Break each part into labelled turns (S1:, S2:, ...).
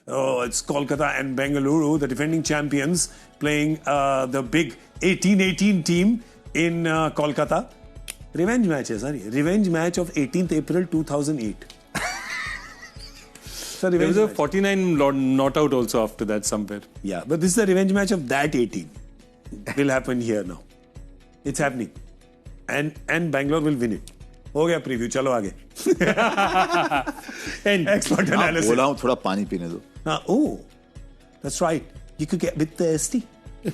S1: Oh, it's Kolkata and Bengaluru, the defending champions, playing the big 18-18 team in Kolkata. Revenge match, sorry. Revenge match of 18th April 2008.
S2: There was a 49 not out also after that somewhere.
S1: Yeah, but this is the revenge match of that 18. Will happen here now. It's happening. And Bangalore will win it. हो गया preview, चलो आगे. And expert analysis.
S3: बोला हूँ थोड़ा पानी पीने दो.
S1: Oh, that's right. You could get a bit thirsty.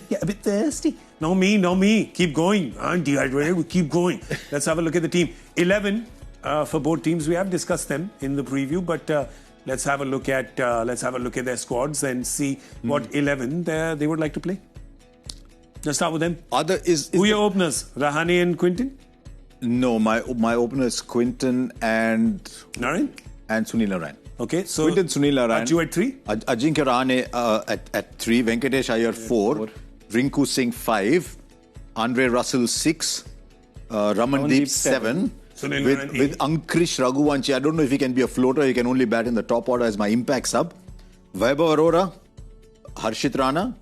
S1: Get a bit thirsty. No me. Keep going. I'm dehydrated. We keep going. Let's have a look at the team. 11 for both teams. We have discussed them in the preview, but let's have a look at their squads and see what 11 they would like to play. Let's start with them. Who are your openers? Rahane and Quinton?
S3: No, my opener is Quinton and
S1: Narayan?
S3: And Sunil Narayan.
S1: Okay, so
S3: Quinton, Sunil Narayan.
S1: Aju at 3?
S3: Ajinkya Rahane at 3, Venkatesh Iyer 4, Rinku Singh 5, Andre Russell 6, Ramandeep 7. With Ankrish Raghuvanshi. I don't know if he can be a floater. He can only bat in the top order as my impact sub. Vaibhav Arora, Harshit Rana,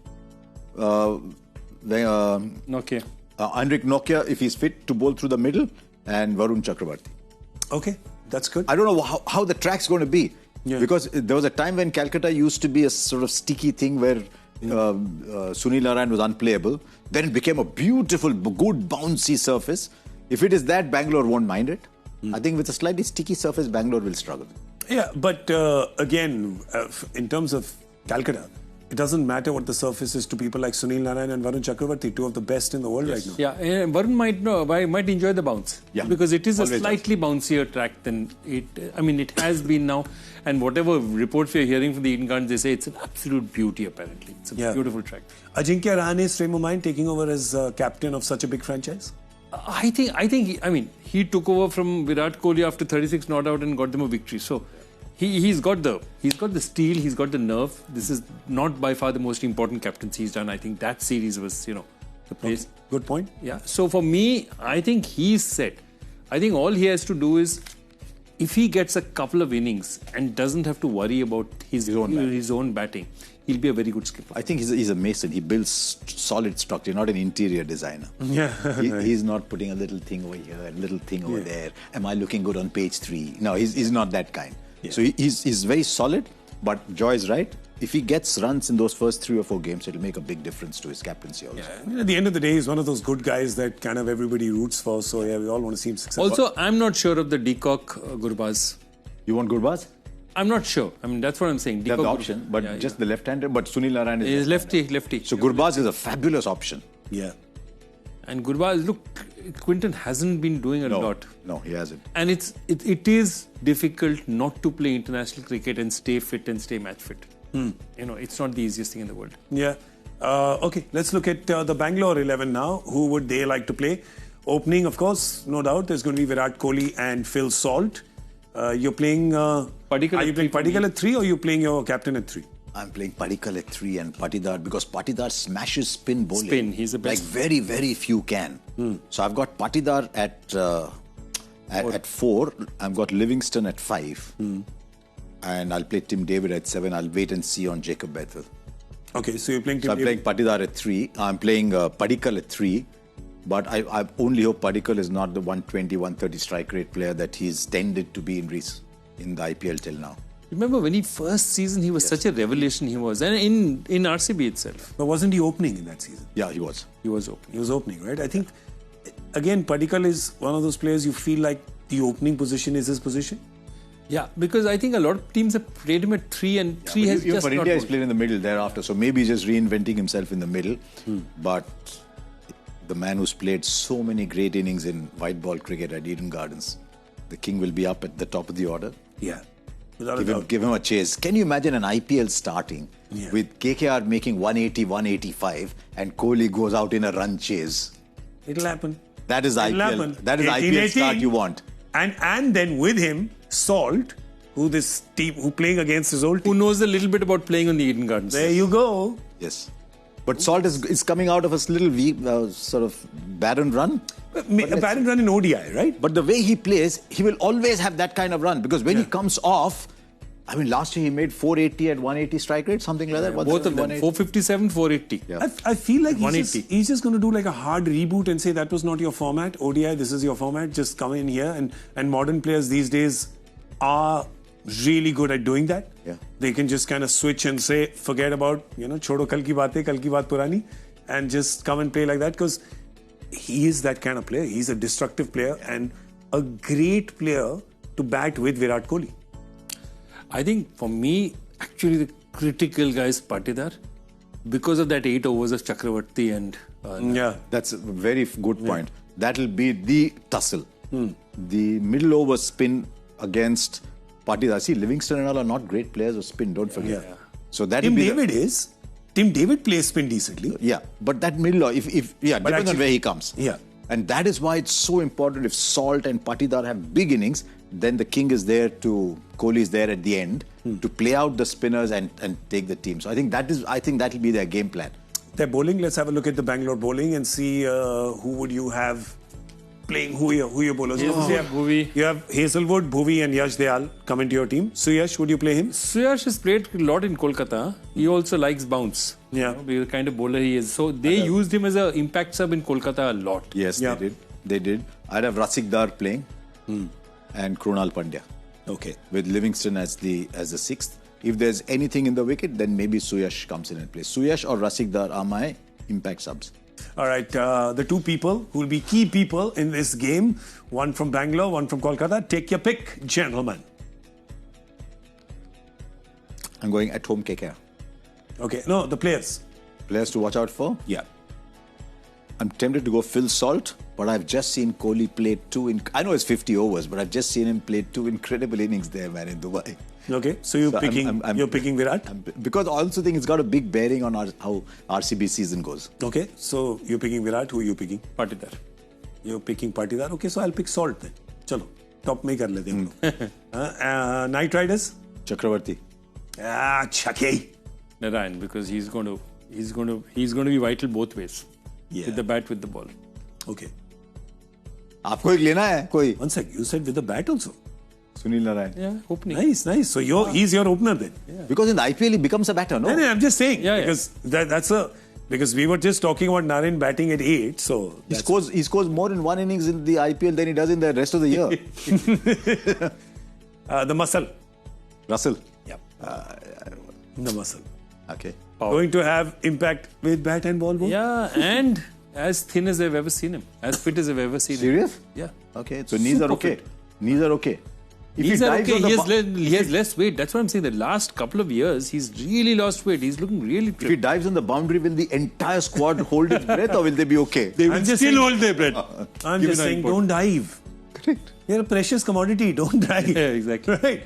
S3: Andrik Nokia, if he's fit to bowl through the middle, and Varun Chakrabarti.
S1: Okay, that's good.
S3: I don't know how the track's going to be. Yeah. Because there was a time when Calcutta used to be a sort of sticky thing where Sunil Narayan was unplayable. Then it became a beautiful, good, bouncy surface. If it is that, Bangalore won't mind it. I think with a slightly sticky surface, Bangalore will struggle.
S1: Yeah, but again, in terms of Calcutta, it doesn't matter what the surface is to people like Sunil Narayan and Varun Chakrabarti, two of the best in the world right now.
S2: Yeah, Varun might enjoy the bounce. Yeah. Because it is a slightly bouncier track than it. I mean, it has been now. And whatever reports we are hearing from the Eden Gardens, they say it's an absolute beauty, apparently. It's a beautiful track.
S1: Ajinkya Rahane's frame of mind taking over as captain of such a big franchise?
S2: I think, he took over from Virat Kohli after 36 not out and got them a victory. So he's got the steel, he's got the nerve. This is not by far the most important captaincy he's done. I think that series was, the place.
S1: Okay. Good point.
S2: Yeah. So for me, I think he's set. I think all he has to do is, if he gets a couple of innings and doesn't have to worry about his own batting, he'll be a very good skipper.
S3: I think he's a mason. He builds solid structure, not an interior designer.
S1: Yeah,
S3: he's not putting a little thing over here and a little thing over there. Am I looking good on page 3? No, he's not that kind. Yeah. So he's very solid, but Joy is right. If he gets runs in those first 3 or 4 games, it'll make a big difference to his captaincy also.
S1: Yeah. At the end of the day, he's one of those good guys that kind of everybody roots for. So yeah, we all want to see him successful.
S2: Also, I'm not sure of the Deacock Gurbaz.
S3: You want Gurbaz?
S2: I'm not sure. That's what I'm saying.
S3: They have the option, but just the left-hander. But Sunil Narayan is
S2: lefty.
S3: So Gurbaz is a fabulous option.
S1: Yeah.
S2: And Gurbaz, look, Quinton hasn't been doing a lot.
S3: No, he hasn't.
S2: And it is difficult not to play international cricket and stay fit and stay match fit. It's not the easiest thing in the world.
S1: Yeah. Okay, let's look at the Bangalore 11 now. Who would they like to play? Opening, of course, no doubt, there's going to be Virat Kohli and Phil Salt. You're playing... Padikkal at 3 or are you playing your captain at 3?
S3: I'm playing Padikkal at 3 and Patidar because Patidar smashes spin bowling.
S2: Spin, he's the best.
S3: Like very, very few can. So I've got Patidar at 4. I've got Livingston at 5. And I'll play Tim David at 7. I'll wait and see on Jacob Bethel.
S1: Okay, so you're playing Tim
S3: David. I'm playing Patidar at 3. I'm playing Padikkal at 3. But I only hope Padikkal is not the 120, 130 strike rate player that he's tended to be in the IPL till now.
S2: Remember when he first season, he was such a revelation he was. And in RCB itself.
S1: But wasn't he opening in that season?
S3: Yeah, he was.
S2: He was opening.
S1: He was opening, right? I think, again, Padikkal is one of those players you feel like the opening position is his position.
S2: Yeah, because I think a lot of teams have played him at 3 and 3 has just
S3: for India, he's played in the middle thereafter. So maybe he's just reinventing himself in the middle. But the man who's played so many great innings in white ball cricket at Eden Gardens, the king will be up at the top of the order.
S1: Yeah.
S3: Give him a chase. Can you imagine an IPL starting with KKR making 180, 185 and Kohli goes out in a run chase?
S1: It'll happen.
S3: That is IPL. That is 18, IPL start you want.
S1: And then with him, Salt, who playing against his old team.
S2: Who knows a little bit about playing on the Eden Gardens.
S1: There you go.
S3: Yes. But Salt is coming out of a little weak, sort of barren run.
S1: A barren run in ODI, right?
S3: But the way he plays, he will always have that kind of run. Because when he comes off, I mean, last year he made 480 at 180 strike rate, something like that.
S2: Both of them, 457, 480.
S3: Yeah.
S1: I feel like he's just going to do like a hard reboot and say that was not your format. ODI, this is your format. Just come in here. And modern players these days are really good at doing that.
S3: Yeah.
S1: They can just kind of switch and say, forget about, chodo kal ki baat purani, and just come and play like that, because he is that kind of player. He's a destructive player and a great player to bat with Virat Kohli.
S2: I think for me, actually the critical guy is Patidar, because of that 8 overs of Chakravarti and...
S1: yeah.
S3: That's a very good point. That'll be the tussle. The middle over spin against Patidar. See, Livingston and all are not great players of spin, don't forget.
S1: Yeah.
S3: So that
S1: Tim David is. Tim David plays spin decently.
S3: Yeah, but that middle, depends on where he comes.
S1: Yeah.
S3: And that is why it's so important. If Salt and Patidar have big innings, then the king is there Kohli is there at the end to play out the spinners and take the team. So I think that'll be their game plan.
S1: Their bowling, let's have a look at the Bangalore bowling and see who would you have playing, who are your bowlers.
S2: Bhuvi.
S1: You have Hazelwood, Bhuvi and Yash Dayal come into your team. Suyash, would you play him?
S2: Suyash has played a lot in Kolkata. He also likes bounce.
S1: Yeah.
S2: The kind of bowler he is. So they used him as an impact sub in Kolkata a lot.
S3: Yes, they did. I'd have Rasikdar playing and Krunal Pandya.
S1: Okay.
S3: With Livingston as the sixth. If there's anything in the wicket, then maybe Suyash comes in and plays. Suyash or Rasikdar are my impact subs.
S1: All right, the two people who will be key people in this game, one from Bangalore, one from Kolkata. Take your pick, gentlemen.
S3: I'm going at home KKR.
S1: Okay, no, the players.
S3: Players to watch out for?
S1: Yeah.
S3: I'm tempted to go Phil Salt, but I've just seen Kohli play I know it's 50 overs, but I've just seen him play 2 incredible innings there, man, in Dubai.
S1: Okay, so you're picking Virat?
S3: Because I also think it's got a big bearing on how RCB season goes.
S1: Okay, so you're picking Virat. Who are you picking?
S2: Patidar.
S1: You're picking Patidar. Okay, so I'll pick Salt then. Chalo, top mein kar lete hum log. Night Riders?
S3: Chakravarti.
S1: Chake.
S2: Narayan, because he's going to be vital both ways.
S1: Yeah.
S2: With the bat, with the ball.
S1: Okay.
S3: आपको एक लेना है कोई?
S1: One sec, you said with the bat also?
S3: Sunil Narayan.
S2: Yeah, opening.
S1: Nice. So he's your opener then?
S3: Yeah. Because in the IPL he becomes a batter, no?
S1: No, I'm just saying.
S2: Yeah,
S1: because because we were just talking about Narayan batting at 8, so...
S3: He scores more in one innings in the IPL than he does in the rest of the year.
S1: The muscle.
S3: Russell.
S1: Yeah. The muscle.
S3: Okay.
S1: Going to have impact with bat and ball both?
S2: Yeah, and as thin as I've ever seen him. As fit as I've ever seen him.
S3: Serious?
S2: Yeah.
S3: Okay, so knees are okay. Knees are okay.
S2: He has less weight. That's what I'm saying. The last couple of years, he's really lost weight. He's looking really trim.
S3: If he dives on the boundary, will the entire squad hold its breath or will they be okay?
S2: They will still hold their breath.
S1: I'm just saying, don't dive.
S3: Correct.
S1: You're a precious commodity. Don't dive.
S2: Yeah, exactly.
S1: Right.